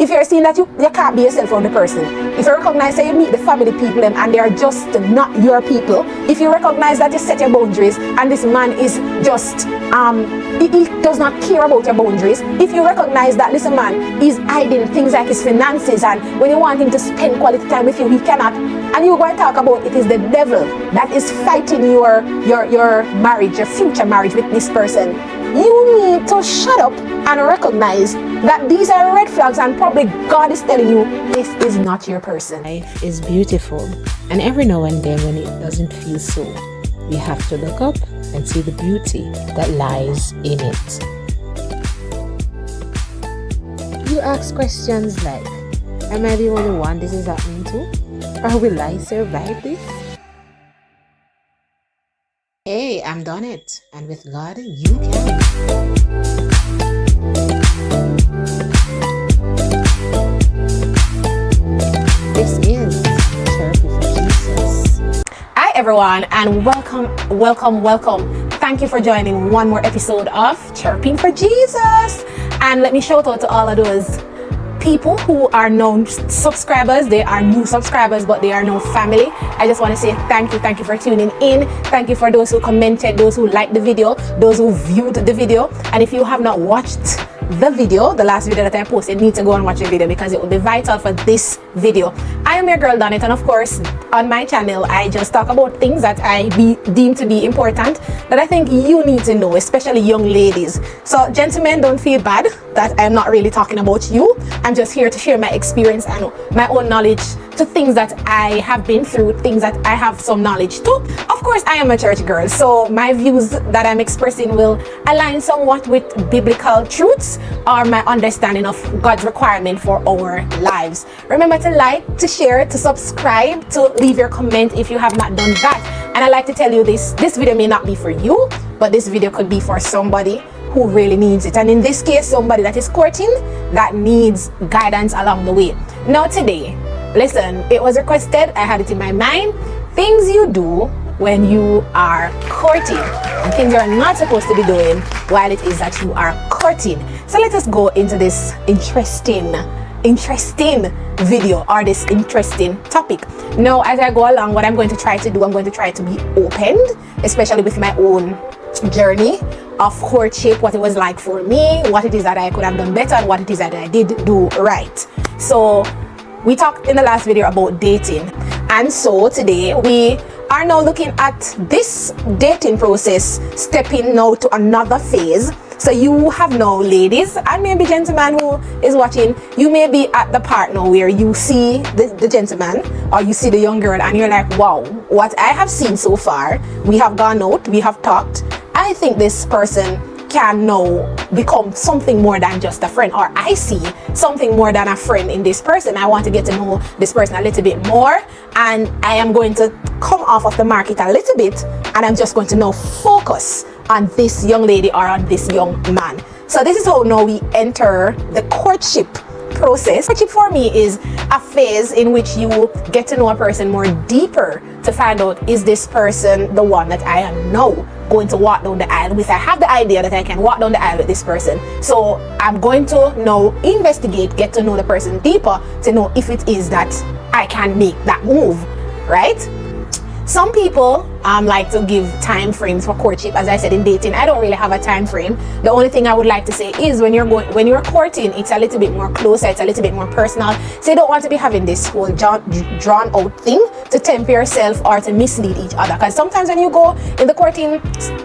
If you're seeing that you can't be yourself around the person, if you recognize that you meet the family people and they are just not your people, if you recognize that you set your boundaries and this man is just he does not care about your boundaries, if you recognize that this man is hiding things like his finances, and when you want him to spend quality time with you, he cannot, and you're going to talk about it is the devil that is fighting your marriage, your future marriage with this person, you need to shut up and recognize that these are red flags, and probably God is telling you this is not your person. Life is beautiful, and every now and then when it doesn't feel so, we have to look up and see the beauty that lies in it. You ask questions like, am I the only one this is happening to? Or will I survive this? Hey, I'm done it, and with God, you can. This is Chirpy4Jesus. Hi everyone, and welcome. Thank you for joining one more episode of Chirping for Jesus. And let me shout out to all of those people who are known subscribers. They are new subscribers, but they are no family. I just want to say thank you for tuning in. Thank you for those who commented, those who liked the video, those who viewed the video. And if you have not watched the video, the last video that I posted, need to go and watch the video because it will be vital for this video. I am your girl Donit, and of course on my channel I just talk about things that I deem to be important that I think you need to know, especially young ladies. So gentlemen, don't feel bad that I'm not really talking about you. I'm just here to share my experience and my own knowledge to things that I have been through, things that I have some knowledge to. Of course, I am a church girl, so my views that I'm expressing will align somewhat with biblical truths or my understanding of God's requirement for our lives. Remember to like, to share, to subscribe, to leave your comment if you have not done that. And I like to tell you this video may not be for you, but this video could be for somebody who really needs it. And in this case, somebody that is courting, that needs guidance along the way. Now today, listen, it was requested, I had it in my mind, things you do when you are courting and things you're not supposed to be doing while it is that you are courting. So let us go into this interesting video or this interesting topic. Now, as I go along, what I'm going to try to do, I'm going to try to be opened, especially with my own journey of courtship, what it was like for me, what it is that I could have done better, and what it is that I did do right. So we talked in the last video about dating, and so today we are now looking at this dating process, stepping now to another phase. So you have now, ladies and maybe gentlemen who is watching, you may be at the part now where you see the gentleman or you see the young girl and you're like, wow, what I have seen so far, we have gone out, we have talked, I think this person can now become something more than just a friend, or I see something more than a friend in this person. I want to get to know this person a little bit more, and I am going to come off of the market a little bit, and I'm just going to now focus on this young lady or on this young man. So this is how now we enter the courtship process. Courtship for me is a phase in which you get to know a person more deeper to find out, is this person the one that I am now going to walk down the aisle with? I have the idea that I can walk down the aisle with this person, so I'm going to now investigate, get to know the person deeper to know if it is that I can make that move, right? Some people like to give time frames for courtship. As I said, in dating, I don't really have a time frame. The only thing I would like to say is when you're courting, it's a little bit more closer, it's a little bit more personal. So you don't want to be having this whole drawn out thing to tempt yourself or to mislead each other. Because sometimes when you go in the courting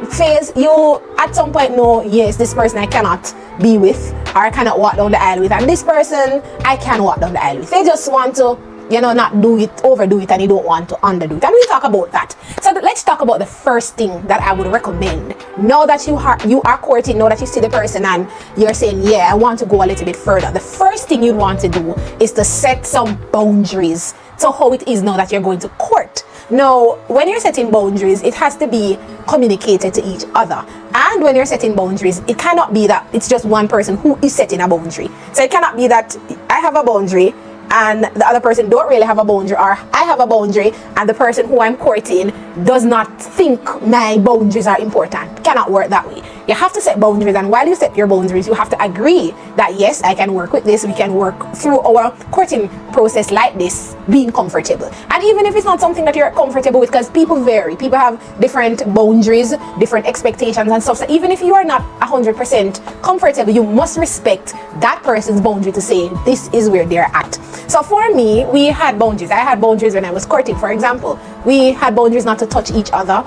phase, you at some point know, yes, this person I cannot be with, or I cannot walk down the aisle with, and this person I can walk down the aisle with. They just want to, you know, not do it, overdo it, and you don't want to underdo it. And we talk about that. So let's talk about the first thing that I would recommend. Now that you are courting, now that you see the person and you're saying, yeah, I want to go a little bit further. The first thing you'd want to do is to set some boundaries to how it is now that you're going to court. Now, when you're setting boundaries, it has to be communicated to each other. And when you're setting boundaries, it cannot be that it's just one person who is setting a boundary. So it cannot be that I have a boundary and the other person don't really have a boundary, or I have a boundary and the person who I'm courting does not think my boundaries are important. It cannot work that way. You have to set boundaries, and while you set your boundaries, you have to agree that yes, I can work with this, we can work through our courting process like this, being comfortable. And even if it's not something that you're comfortable with, because people vary, people have different boundaries, different expectations and stuff, so even if you are not 100% comfortable, you must respect that person's boundary to say this is where they're at. So for me, we had boundaries. I had boundaries when I was courting. For example, we had boundaries not to touch each other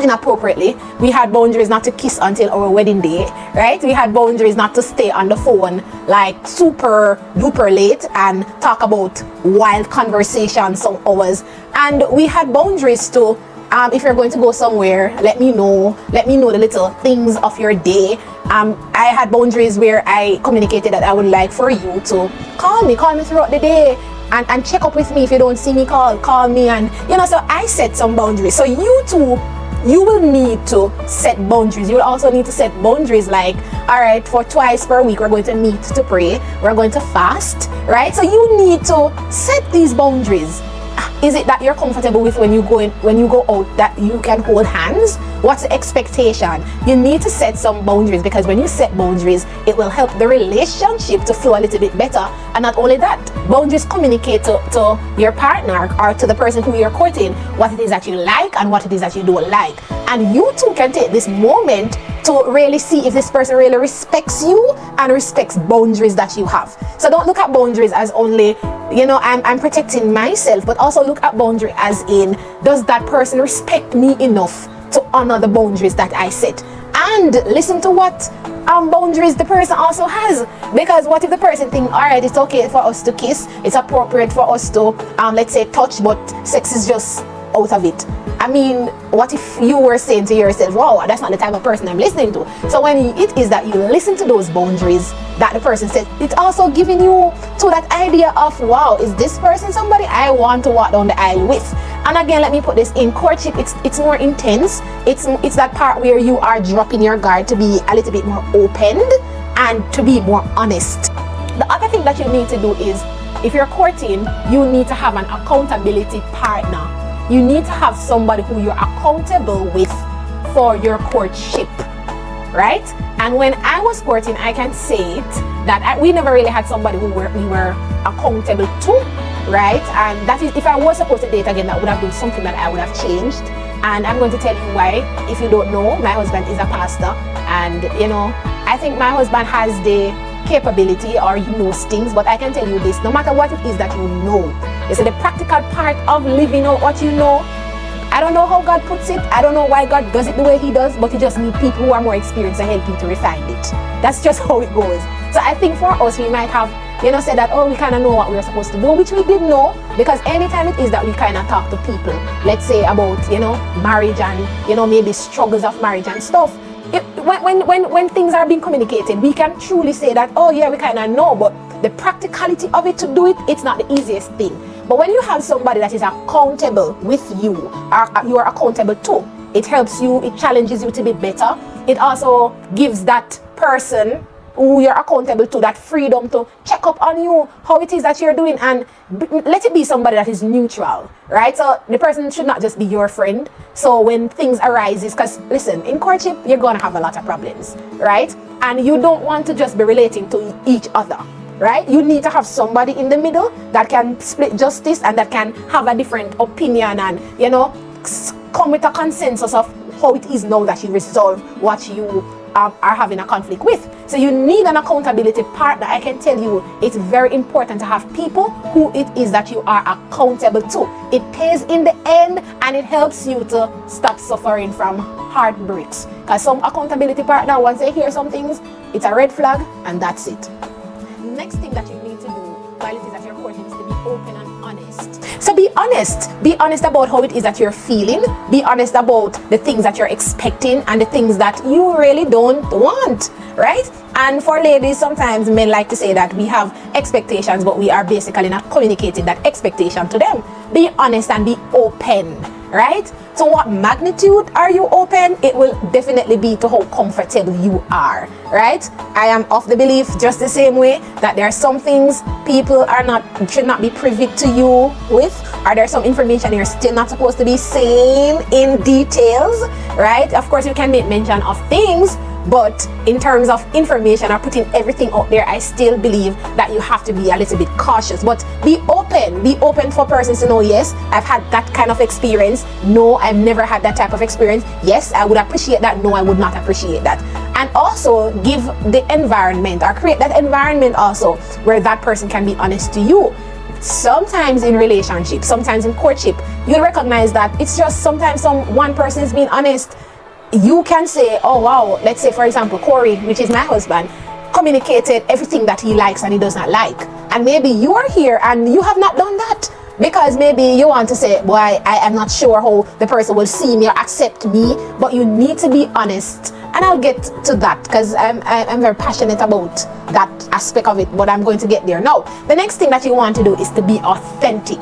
inappropriately. We had boundaries not to kiss until our wedding day, right? We had boundaries not to stay on the phone like super duper late and talk about wild conversations some hours. And we had boundaries to if you're going to go somewhere, let me know the little things of your day. I had boundaries where I communicated that I would like for you to call me throughout the day and check up with me. If you don't see me, call me. And so I set some boundaries. So you too, you will need to set boundaries. You will also need to set boundaries like, all right, for twice per week, we're going to meet to pray. We're going to fast, right? So you need to set these boundaries. Is it that you're comfortable with when you go out that you can hold hands? What's the expectation? You need to set some boundaries, because when you set boundaries, it will help the relationship to flow a little bit better. And not only that, boundaries communicate to your partner or to the person who you're courting what it is that you like and what it is that you don't like. And you too can take this moment to really see if this person really respects you and respects boundaries that you have. So don't look at boundaries as only, I'm protecting myself, but also look at boundary as in, does that person respect me enough to honor the boundaries that I set? And listen to what boundaries the person also has, because what if the person think, all right, it's okay for us to kiss, it's appropriate for us to let's say touch, but sex is just out of it. I mean, what if you were saying to yourself, wow, that's not the type of person I'm listening to? So when it is that you listen to those boundaries that the person said, it's also giving you to that idea of, wow, is this person somebody I want to walk down the aisle with? And again, let me put this in courtship, it's more intense. It's that part where you are dropping your guard to be a little bit more opened and to be more honest. The other thing that you need to do is, if you're courting, you need to have an accountability partner. You need to have somebody who you're accountable with for your courtship, right? And when I was courting, I can say it that we never really had somebody who we were accountable to, right? And that is, if I was supposed to date again, that would have been something that I would have changed. And I'm going to tell you why. If you don't know, my husband is a pastor, and I think my husband has the capability, or he knows things, but I can tell you this, no matter what it is that you know, it's the practical part of living out what you know. I don't know how God puts it, I don't know why God does it the way he does, but you just need people who are more experienced to help you to refine it. That's just how it goes. So I think for us, we might have said that, oh, we kind of know what we're supposed to do, which we did know, because anytime it is that we kind of talk to people, let's say about marriage and maybe struggles of marriage and stuff, when things are being communicated, we can truly say that, oh yeah, we kind of know, but the practicality of it, to do it, it's not the easiest thing. But when you have somebody that is accountable with you, or you are accountable to, it helps you, it challenges you to be better. It also gives that person who you're accountable to that freedom to check up on you, how it is that you're doing, and let it be somebody that is neutral, right? So the person should not just be your friend. So when things arises, because listen, in courtship, you're going to have a lot of problems, right? And you don't want to just be relating to each other, right? You need to have somebody in the middle that can split justice and that can have a different opinion and, come with a consensus of how it is now that you resolve what you are having a conflict with. So you need an accountability partner. I can tell you, it's very important to have people who it is that you are accountable to. It pays in the end, and it helps you to stop suffering from heartbreaks. Because some accountability partner, once they hear some things, it's a red flag, and that's it. Next thing that you need to do while it is that you're courting is to be open and honest. So be honest. Be honest about how it is that you're feeling. Be honest about the things that you're expecting and the things that you really don't want, right? And for ladies, sometimes men like to say that we have expectations, but we are basically not communicating that expectation to them. Be honest and be open, right? To what magnitude are you open? It will definitely be to how comfortable you are, right? I am of the belief, just the same way, that there are some things people should not be privy to you with, or there's some information you're still not supposed to be saying in details, right? Of course, you can make mention of things, But in terms of information or putting everything out there, I still believe that you have to be a little bit cautious. But be open for persons to know, yes, I've had that kind of experience. No, I've never had that type of experience. Yes, I would appreciate that. No, I would not appreciate that. And also give the environment or create that environment also where that person can be honest to you. Sometimes in relationships, sometimes in courtship, you'll recognize that it's just sometimes one person is being honest. You can say, oh wow, let's say for example, Corey, which is my husband, communicated everything that he likes and he does not like. And maybe you are here and you have not done that. Because maybe you want to say, boy, I am not sure how the person will see me or accept me, but you need to be honest. And I'll get to that because I'm very passionate about that aspect of it, but I'm going to get there. Now, the next thing that you want to do is to be authentic.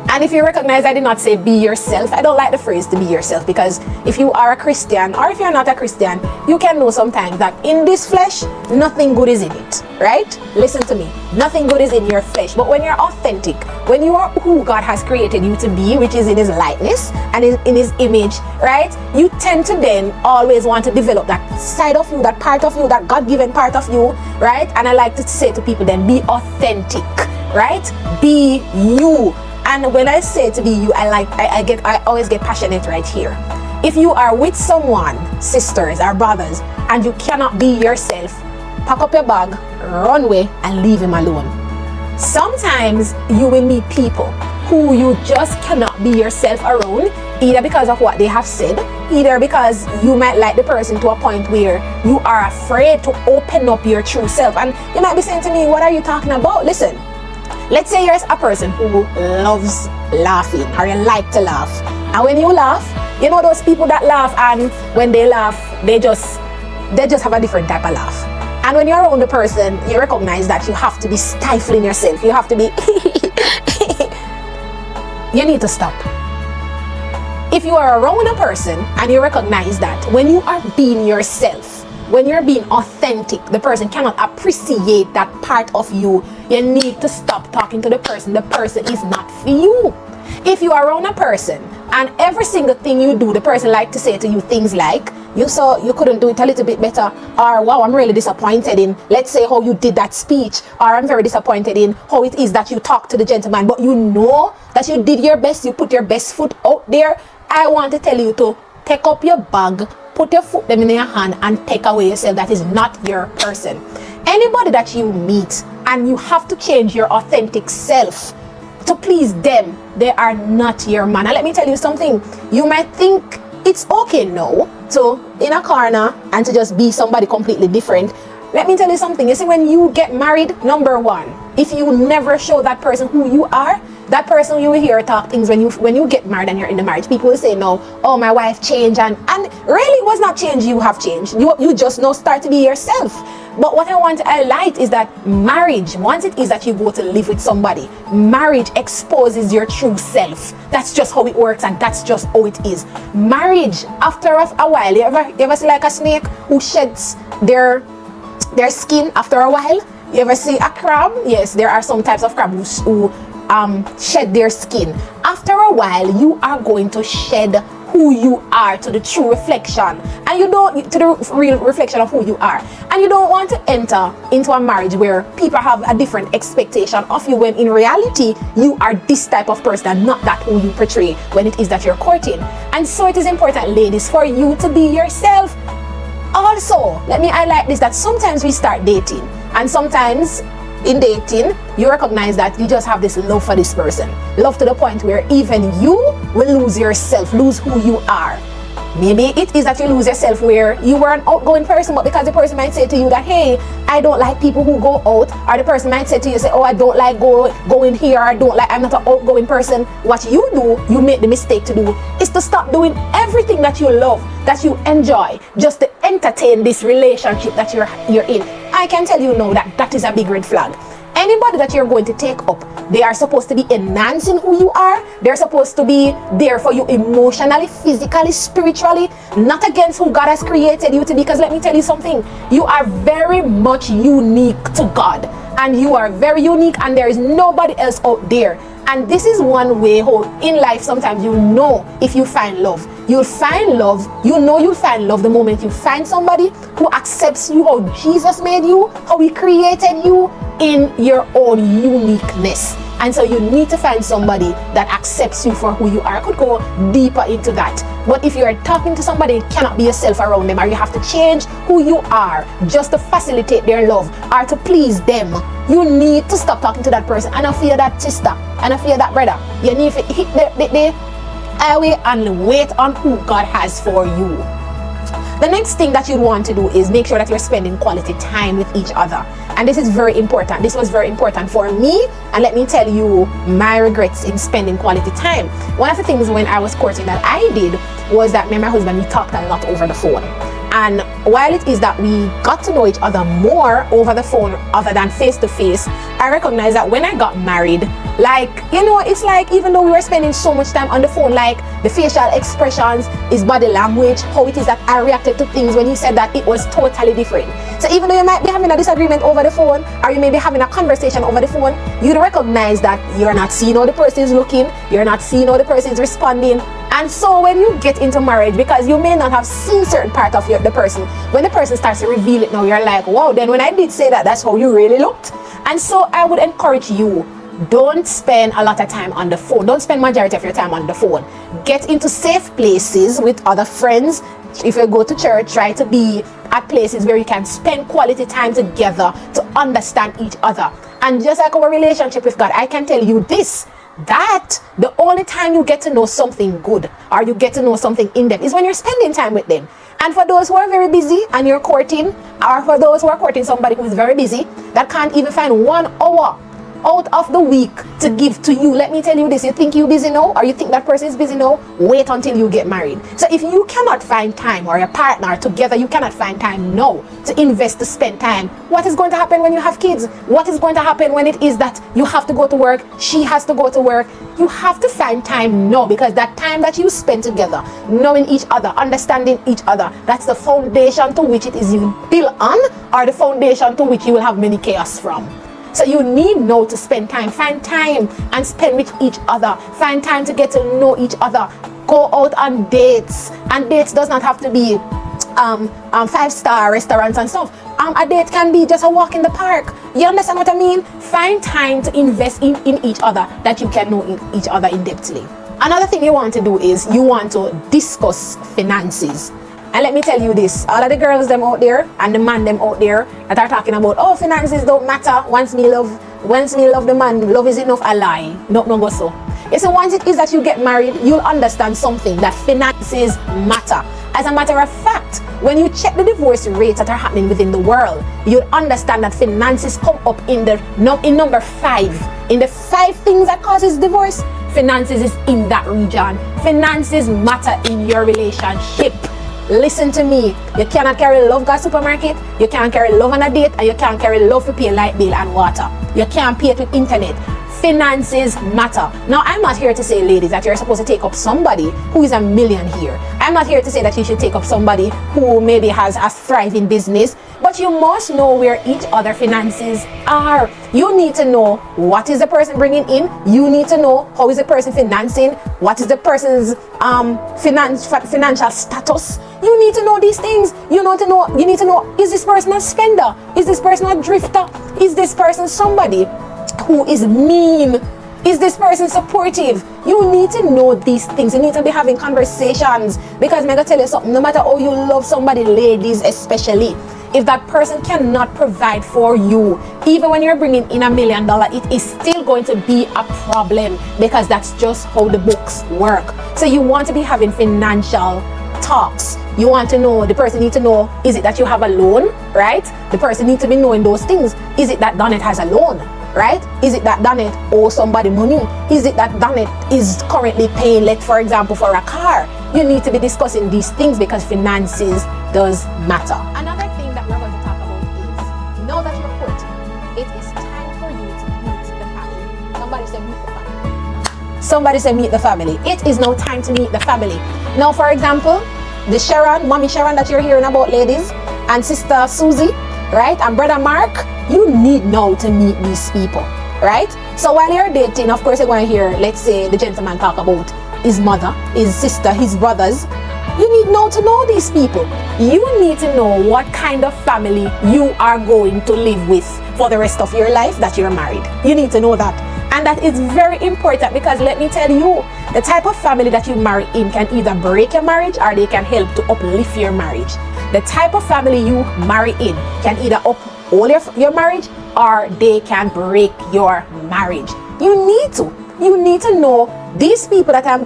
And if you recognize I did not say be yourself, I don't like the phrase to be yourself, because if you are a Christian or if you're not a Christian, you can know sometimes that in this flesh, nothing good is in it, right? Listen to me. Nothing good is in your flesh. But when you're authentic, when you are who God has created you to be, which is in his likeness and in his image, right? You tend to then always want to develop that side of you, that part of you, that God-given part of you, right? And I like to say to people then, be authentic, right? Be you. And when I say to be you, I always get passionate right here. If you are with someone, sisters or brothers, and you cannot be yourself, pack up your bag, run away, and leave him alone. Sometimes you will meet people who you just cannot be yourself around, either because of what they have said, either because you might like the person to a point where you are afraid to open up your true self. And you might be saying to me, what are you talking about? Listen. Let's say you're a person who loves laughing or you like to laugh. And when you laugh, you know those people that laugh, and when they laugh, they just have a different type of laugh. And when you're around the person, you recognize that you have to be stifling yourself. You have to be you need to stop. If you are around a person and you recognize that when you are being yourself, when you're being authentic, the person cannot appreciate that part of you, you need to stop talking to the person. The person is not for you. If you are around a person and every single thing you do, the person like to say to you things like, you saw you couldn't do it a little bit better, or wow, I'm really disappointed in, let's say, how you did that speech, or I'm very disappointed in how it is that you talk to the gentleman, but you know that you did your best, you put your best foot out there. I want to tell you to take up your bag, put your foot them in your hand, and take away yourself. That is not your person. Anybody that you meet and you have to change your authentic self to please them, they are not your man. And let me tell you something. You might think it's okay now to in a corner and to just be somebody completely different. Let me tell you something. You see, when you get married, number one, if you never show that person who you are, that person you will hear talk things when you get married and you're in the marriage. People will say, no, oh, my wife changed, and really it was not change. You have changed. You just now start to be yourself. But what I want to highlight is that marriage, once it is that you go to live with somebody, marriage exposes your true self. That's just how it works, and that's just how it is. Marriage, after a while, you ever see like a snake who sheds their skin after a while? You ever see a crab? Yes, there are some types of crabs who shed their skin. After a while, you are going to shed who you are to the true reflection, and you don't to the real reflection of who you are. And you don't want to enter into a marriage where people have a different expectation of you, when in reality you are this type of person and not that who you portray when it is that you're courting. And so it is important, ladies, for you to be yourself. Also, let me highlight this, that sometimes we start dating, and sometimes in dating you recognize that you just have this love for this person, love to the point where even you will lose yourself, lose who you are. Maybe it is that you lose yourself where you were an outgoing person, but because the person might say to you that, hey, I don't like people who go out, or the person might say to you, say, oh, I don't like going here, or I'm not an outgoing person. What you do, you make the mistake to do, is to stop doing everything that you love, that you enjoy, just to entertain this relationship that you're in. I can tell you now that is a big red flag. Anybody that you're going to take up, they are supposed to be enhancing who you are. They're supposed to be there for you emotionally, physically, spiritually, not against who God has created you to be. Because let me tell you something, you are very much unique to God, and you are very unique, and there is nobody else out there. And this is one way how in life sometimes you know if you find love. You'll find love, you'll find love the moment you find somebody who accepts you how Jesus made you, how he created you in your own uniqueness. And so you need to find somebody that accepts you for who you are. I could go deeper into that. But if you're talking to somebody, you cannot be yourself around them, or you have to change who you are just to facilitate their love or to please them, you need to stop talking to that person. And I fear that sister, and I fear that brother. You need to hit the highway and wait on who God has for you. The next thing that you'd want to do is make sure that you're spending quality time with each other. And this is very important. This was very important for me. And let me tell you my regrets in spending quality time. One of the things when I was courting that I did was that me and my husband, we talked a lot over the phone. And while it is that we got to know each other more over the phone other than face to face, I recognize that when I got married, like, you know, it's like even though we were spending so much time on the phone, like the facial expressions, his body language, how it is that I reacted to things when he said that, it was totally different. So even though you might be having a disagreement over the phone, or you may be having a conversation over the phone, you'd recognize that you're not seeing how the person is looking, you're not seeing how the person is responding. And so when you get into marriage, because you may not have seen certain part of the person, when the person starts to reveal it now, you're like, wow, then when I did say that, that's how you really looked. And so I would encourage you, don't spend a lot of time on the phone. Don't spend majority of your time on the phone. Get into safe places with other friends. If you go to church, try to be at places where you can spend quality time together to understand each other. And just like our relationship with God, I can tell you this, that the only time you get to know something good, or you get to know something in depth, is when you're spending time with them. And for those who are very busy and you're courting, or for those who are courting somebody who is very busy that can't even find 1 hour out of the week to give to you, let me tell you this, you think you're busy now, or you think that person is busy now, wait until you get married. So if you cannot find time, or your partner together, you cannot find time now to invest, to spend time, what is going to happen when you have kids? What is going to happen when it is that you have to go to work, she has to go to work? You have to find time now, because that time that you spend together, knowing each other, understanding each other, that's the foundation to which it is you build on, or the foundation to which you will have many chaos from. So you need now to spend time. Find time and spend with each other. Find time to get to know each other. Go out on dates. And dates does not have to be 5-star restaurants and stuff. A date can be just a walk in the park. You understand what I mean? Find time to invest in each other, that you can know each other in depthly. Another thing you want to do is you want to discuss finances. And let me tell you this, all of the girls them out there and the man them out there that are talking about, oh, finances don't matter, once me love the man, love is enough, a lie. No go so. You see, once it is that you get married, you'll understand something, that finances matter. As a matter of fact, when you check the divorce rates that are happening within the world, you'll understand that finances come up in number 5. In the 5 things that causes divorce, finances is in that region. Finances matter in your relationship. Listen to me, you cannot carry love to supermarket, you can't carry love on a date, and you can't carry love to pay light bill and water. You can't pay it with internet. Finances matter. Now, I'm not here to say, ladies, that you're supposed to take up somebody who is a millionaire. I'm not here to say that you should take up somebody who maybe has a thriving business, but you must know where each other finances are. You need to know what is the person bringing in. You need to know how is the person financing, what is the person's financial status. You need to know these things. You need to know, is this person a spender? Is this person a drifter? Is this person somebody who is mean? Is this person supportive? You need to know these things. You need to be having conversations, because I'm going to tell you something, no matter how you love somebody, ladies especially, if that person cannot provide for you, even when you're bringing in $1 million, it is still going to be a problem, because that's just how the books work. So you want to be having financial talks. You want to know, the person needs to know, is it that you have a loan, right? The person needs to be knowing those things. Is it that Donnet has a loan, right? Is it that Donnet owes somebody money? Is it that Donnet is currently paying, like, for example, for a car? You need to be discussing these things, because finances does matter. Another thing that we're going to talk about is, now that you're courting, it is time for you to meet the family. Somebody said meet the family. Somebody said meet the family. It is now time to meet the family. Now, for example, the Mommy Sharon that you're hearing about, ladies, and Sister Susie, right, and Brother Mark, you need now to meet these people. right? So while you're dating, of course you're going to hear, let's say, the gentleman talk about his mother, his sister, his brothers. You need now to know these people. You need to know what kind of family you are going to live with for the rest of your life that you're married. You need to know that. And that is very important, because let me tell you, the type of family that you marry in can either break your marriage or they can help to uplift your marriage. The type of family you marry in can either uphold your marriage or they can break your marriage. You need to know these people that I'm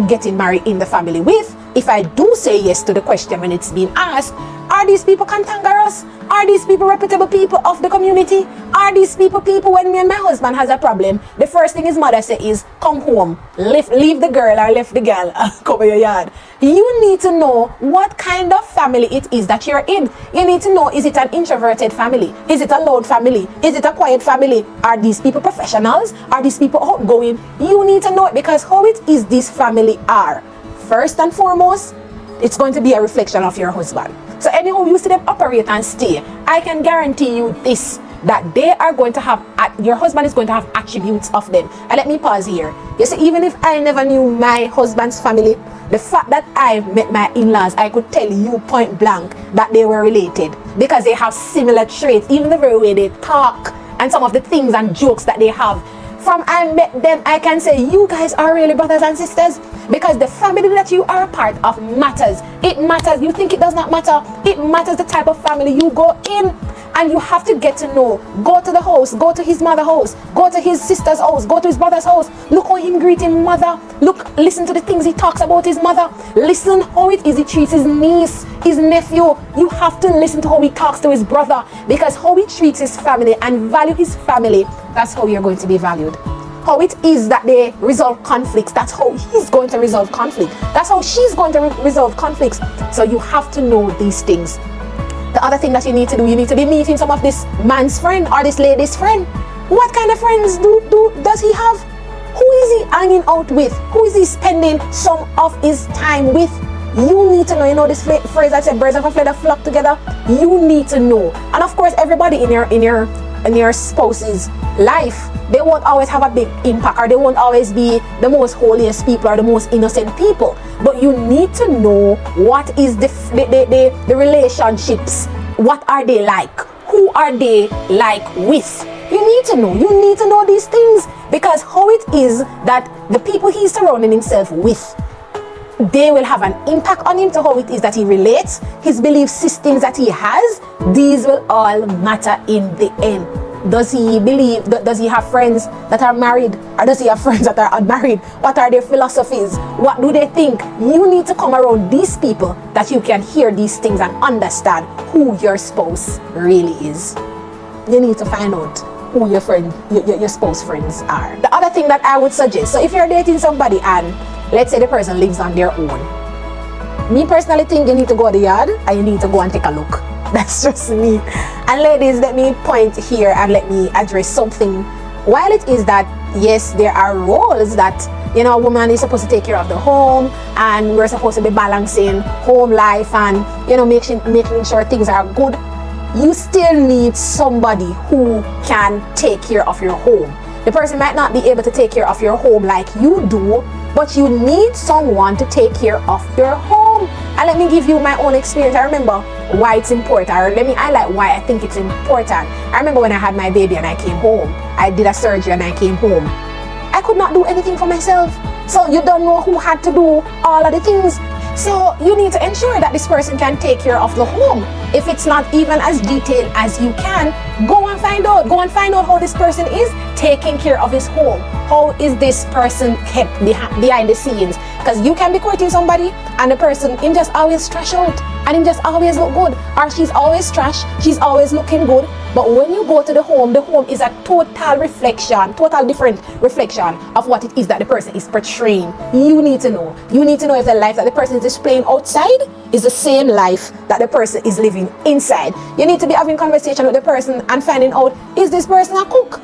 getting married in the family with. If I do say yes to the question when it's being asked, are these people cantankerous? Are these people reputable people of the community? Are these people when me and my husband has a problem, the first thing his mother say is, come home, leave the girl or left the girl, cover your yard. You need to know what kind of family it is that you're in. You need to know, is it an introverted family? Is it a loud family? Is it a quiet family? Are these people professionals? Are these people outgoing? You need to know it, because how it is this family are. First and foremost, it's going to be a reflection of your husband. So anyhow you see them operate and stay, I can guarantee you this, that they are going to have, your husband is going to have attributes of them. And let me pause here. You see, even if I never knew my husband's family, the fact that I met my in-laws, I could tell you point blank that they were related, because they have similar traits, even the very way they talk and some of the things and jokes that they have. From I met them, I can say you guys are really brothers and sisters, because the family that you are a part of matters. It matters. You think it does not matter? It matters the type of family you go in. And you have to get to know. Go to the house, go to his mother's house, go to his sister's house, go to his brother's house. Look how him greet his mother. Listen to the things he talks about his mother. Listen how it is he treats his niece, his nephew. You have to listen to how he talks to his brother, because how he treats his family and value his family, that's how you're going to be valued. How it is that they resolve conflicts, that's how he's going to resolve conflict. That's how she's going to resolve conflicts. So you have to know these things. The other thing that you need to do, you need to be meeting some of this man's friend or this lady's friend. What kind of friends does he have? Who is he hanging out with? Who is he spending some of his time with? You need to know. You know this phrase that said birds of a feather flock together? You need to know. And of course, everybody in your spouse's life, they won't always have a big impact, or they won't always be the most holiest people or the most innocent people. But you need to know what is the relationships. What are they like? Who are they like with? You need to know. You need to know these things, because how it is that the people he's surrounding himself with, they will have an impact on him, to how it is that he relates, his belief systems that he has. These will all matter in the end. Does he have friends that are married, or does he have friends that are unmarried? What are their philosophies? What do they think? You need to come around these people that you can hear these things and understand who your spouse really is. You need to find out who your spouse friends are. The other thing that I would suggest, so if you're dating somebody and let's say the person lives on their own, me personally think you need to go to the yard and you need to go and take a look. That's just me. And ladies, let me point here and let me address something. While it is that, yes, there are roles that, a woman is supposed to take care of the home, and we're supposed to be balancing home life and, making sure things are good, you still need somebody who can take care of your home. The person might not be able to take care of your home like you do, but you need someone to take care of your home. And let me give you my own experience. I remember why it's important, or let me highlight why I think it's important. I remember when I had my baby and I came home. I did a surgery and I came home. I could not do anything for myself. So you don't know who had to do all of the things. So you need to ensure that this person can take care of the home. If it's not even as detailed as you can, go and find out. Go and find out how this person is taking care of his home. How is this person kept behind the scenes? Because you can be courting somebody and the person him just always trash out and him just always look good, or she's always trash, she's always looking good. But when you go to the home is a total different reflection of what it is that the person is portraying. You need to know. You need to know if the life that the person is displaying outside is the same life that the person is living inside. You need to be having conversation with the person and finding out, is this person a cook?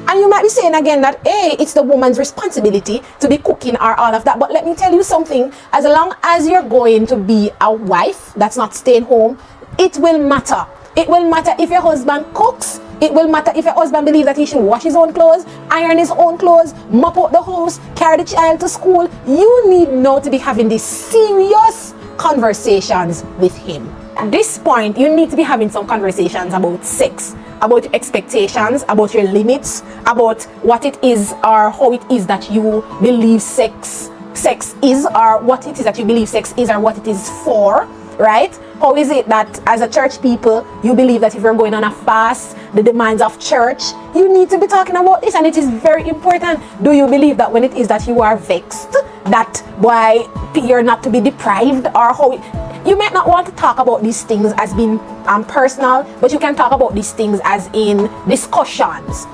And you might be saying again that, hey, it's the woman's responsibility to be cooking or all of that. But let me tell you something, as long as you're going to be a wife that's not staying home, it will matter. It will matter if your husband cooks, It will matter if your husband believes that he should wash his own clothes, iron his own clothes, mop out the house, carry the child to school. You need now to be having these serious conversations with him. At this point, you need to be having some conversations about sex, about your expectations, about your limits, about what it is or how it is that you believe sex is, or what it is that you believe sex is, or what it is for, right? How is it that as a church people, you believe that if you're going on a fast, the demands of church, you need to be talking about this, and it is very important. Do you believe that when it is that you are vexed, that why you're not to be deprived, or how you might not want to talk about these things as being personal, but you can talk about these things as in discussions.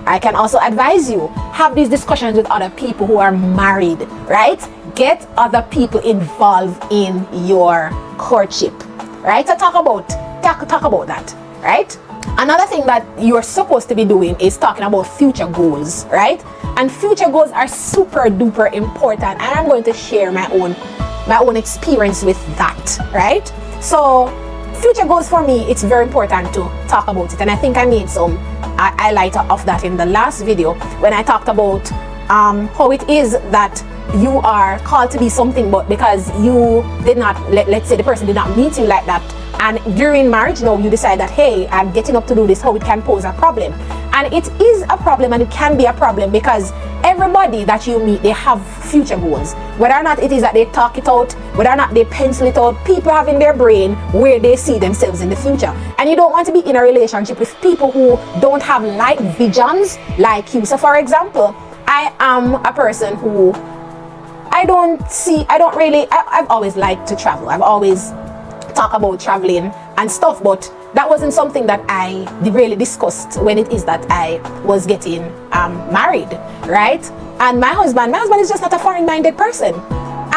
I can also advise you, have these discussions with other people who are married, right? Get other people involved in your courtship, right? So talk about that, right? Another thing that you're supposed to be doing is talking about future goals, right? And future goals are super duper important, and I'm going to share my own experience with that, right? So future goals for me, it's very important to talk about it, and I think I made some highlight of that in the last video when I talked about how it is that you are called to be something, but because you did not, let's say the person did not meet you like that, and during marriage now you decide that, hey, I'm getting up to do this, how it can pose a problem. And it is a problem, and it can be a problem because everybody that you meet, they have future goals. Whether or not it is that they talk it out, whether or not they pencil it out, people have in their brain where they see themselves in the future. And you don't want to be in a relationship with people who don't have like visions like you. So for example, I am a person who I've always liked to travel. I've always talked about traveling and stuff, but that wasn't something that I really discussed when it is that I was getting married, right? And my husband is just not a foreign-minded person.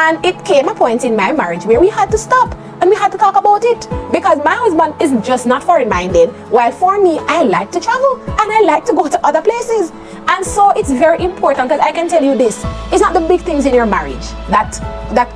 And it came a point in my marriage where we had to stop and we had to talk about it, because my husband is just not foreign-minded, while for me, I like to travel and I like to go to other places. And so it's very important, because I can tell you this, it's not the big things in your marriage that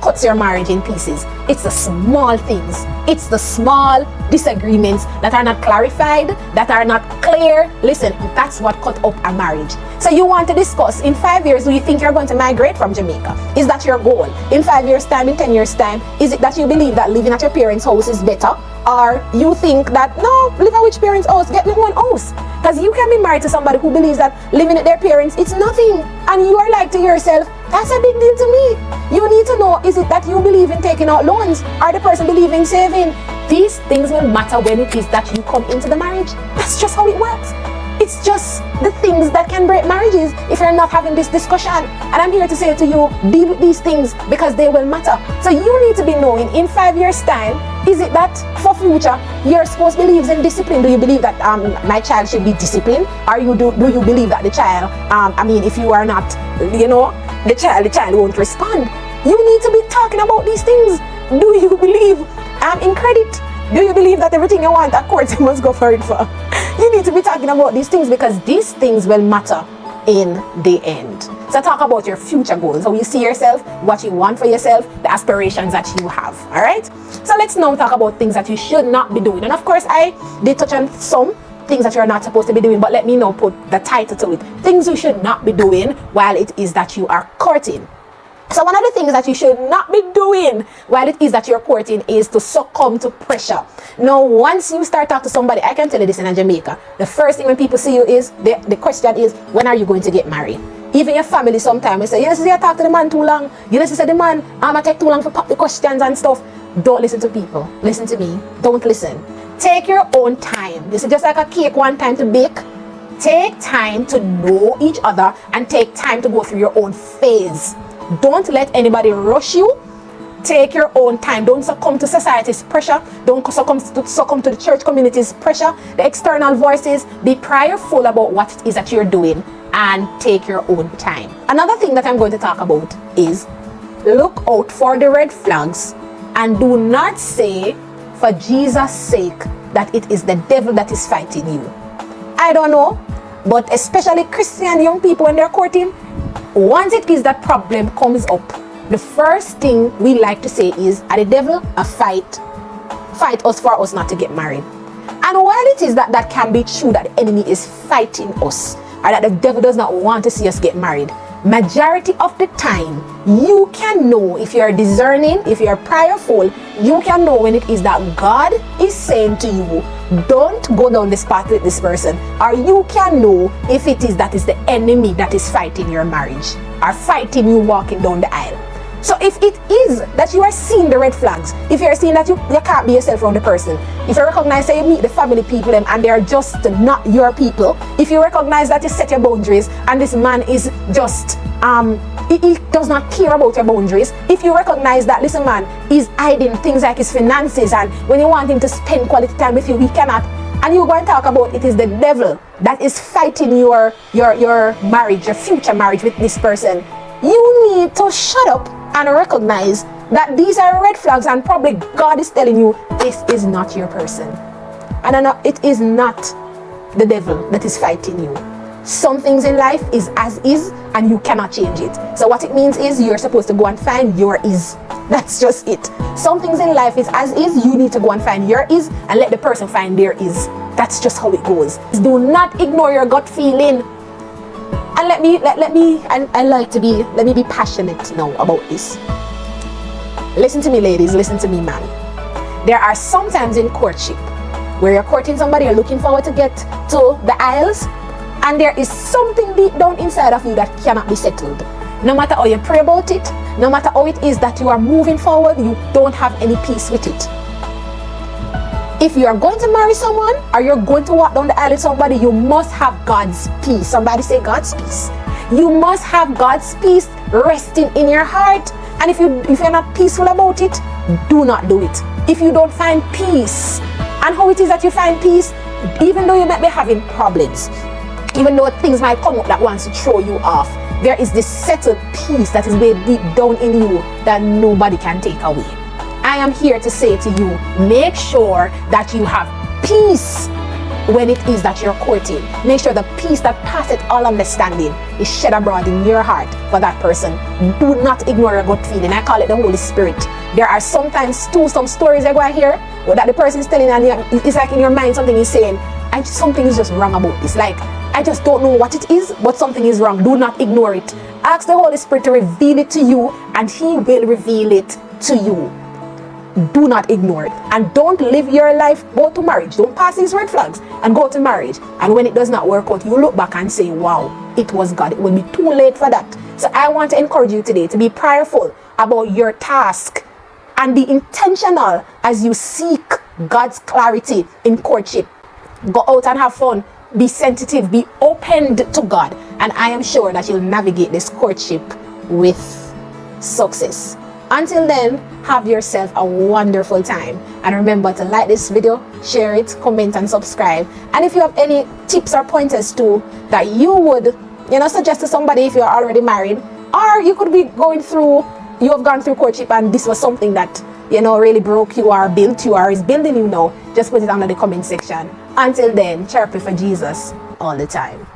cuts your marriage in pieces. It's the small things. It's the small disagreements that are not clarified, that are not clear. Listen, that's what cut up a marriage. So you want to discuss, in 5 years, do you think you're going to migrate from Jamaica? Is that your goal? In 5 years' time, in 10 years' time, is it that you believe that living at your parents' house is better? Or you think that, no, live at which parents' house, get your own house? Because you can be married to somebody who believes that living at their parents, it's nothing. And you are like to yourself, that's a big deal to me. You need to know, is it that you believe in taking out loans, or the person believe in saving? These things will matter when it is that you come into the marriage. That's just how it works. It's just the things that can break marriages if you're not having this discussion. And I'm here to say to you, deal with these things because they will matter. So you need to be knowing, in 5 years' time, is it that for future you're supposed to believe in discipline? Do you believe that my child should be disciplined? Or do you believe that the child, if you are not, the child won't respond? You need to be talking about these things. Do you believe in credit? Do you believe that everything you want at court you must go for it for? You need to be talking about these things, because these things will matter in the end. So talk about your future goals, how you see yourself, what you want for yourself, the aspirations that you have. All right? So let's now talk about things that you should not be doing. And of course, I did touch on some things that you're not supposed to be doing, but let me now put the title to it. Things you should not be doing while it is that you are courting. So one of the things that you should not be doing while it is that you're courting is to succumb to pressure. Now, once you start talking to somebody, I can tell you this in Jamaica, the first thing when people see you is, the question is, when are you going to get married? Even your family sometimes will say, you talk to the man too long. You say the man, I'm going to take too long to pop the questions and stuff. Don't listen to people. Listen to me. Don't listen. Take your own time. This is just like a cake one time to bake. Take time to know each other and take time to go through your own phase. Don't let anybody rush you. Take your own time. Don't succumb to society's pressure. Don't succumb to the church community's pressure, the external voices. Be prayerful about what it is that you're doing and take your own time. Another thing that I'm going to talk about is look out for the red flags and do not say, for Jesus' sake, that it is the devil that is fighting you. I don't know, but especially Christian young people when they're courting, once it is that problem comes up, the first thing we like to say is, the devil a fight us for us not to get married. And while it is that can be true, that the enemy is fighting us, or that the devil does not want to see us get married, majority of the time, you can know, if you are discerning, if you are prayerful, you can know when it is that God is saying to you, don't go down this path with this person. Or you can know if it is that is the enemy that is fighting your marriage, or fighting you walking down the aisle. So if it is that you are seeing the red flags, if you are seeing that you can't be yourself around the person, if you recognize that you meet the family people and they are just not your people, if you recognize that you set your boundaries and this man is just, he does not care about your boundaries, if you recognize that, listen man, he's hiding things like his finances, and when you want him to spend quality time with you, he cannot, and you go and talk about it is the devil that is fighting your marriage, your future marriage with this person, you need to shut up and recognize that these are red flags, and probably God is telling you this is not your person. And it is not the devil that is fighting you. Some things in life is as is, and you cannot change it. So what it means is you're supposed to go and find your is. That's just it. Some things in life is as is, you need to go and find your is and let the person find their is. That's just how it goes. Do not ignore your gut feeling. And let me be passionate now about this. Listen to me, ladies, listen to me, man. There are some times in courtship where you're courting somebody, you're looking forward to get to the aisles, and there is something deep down inside of you that cannot be settled. No matter how you pray about it, no matter how it is that you are moving forward, you don't have any peace with it. If you are going to marry someone, or you're going to walk down the aisle with somebody, you must have God's peace. Somebody say God's peace. You must have God's peace resting in your heart. And if you're not peaceful about it, do not do it. If you don't find peace, and how it is that you find peace, even though you might be having problems, even though things might come up that wants to throw you off, there is this settled peace that is way deep down in you that nobody can take away. I am here to say to you, make sure that you have peace when it is that you're courting. Make sure the peace that passeth all understanding is shed abroad in your heart for that person. Do not ignore your gut feeling. I call it the Holy Spirit. There are sometimes some stories I go and hear that the person is telling, and it's like in your mind something is saying, something is just wrong about this. Like, I just don't know what it is, but something is wrong. Do not ignore it. Ask the Holy Spirit to reveal it to you, and He will reveal it to you. Do not ignore it, and don't live your life, go to marriage, don't pass these red flags and go to marriage, and when it does not work out, you look back and say, wow, it was God. It will be too late for that. So I want to encourage you today to be prayerful about your task and be intentional as you seek God's clarity in courtship. Go out and have fun, be sensitive, be opened to God, and I am sure that you'll navigate this courtship with success. Until then, have yourself a wonderful time, and remember to like this video, share it, comment and subscribe. And if you have any tips or pointers too that you would suggest to somebody if you're already married, or you could be you have gone through courtship and this was something that really broke you or built you or is building you now, just put it under the comment section. Until then, Chirpy for Jesus all the time.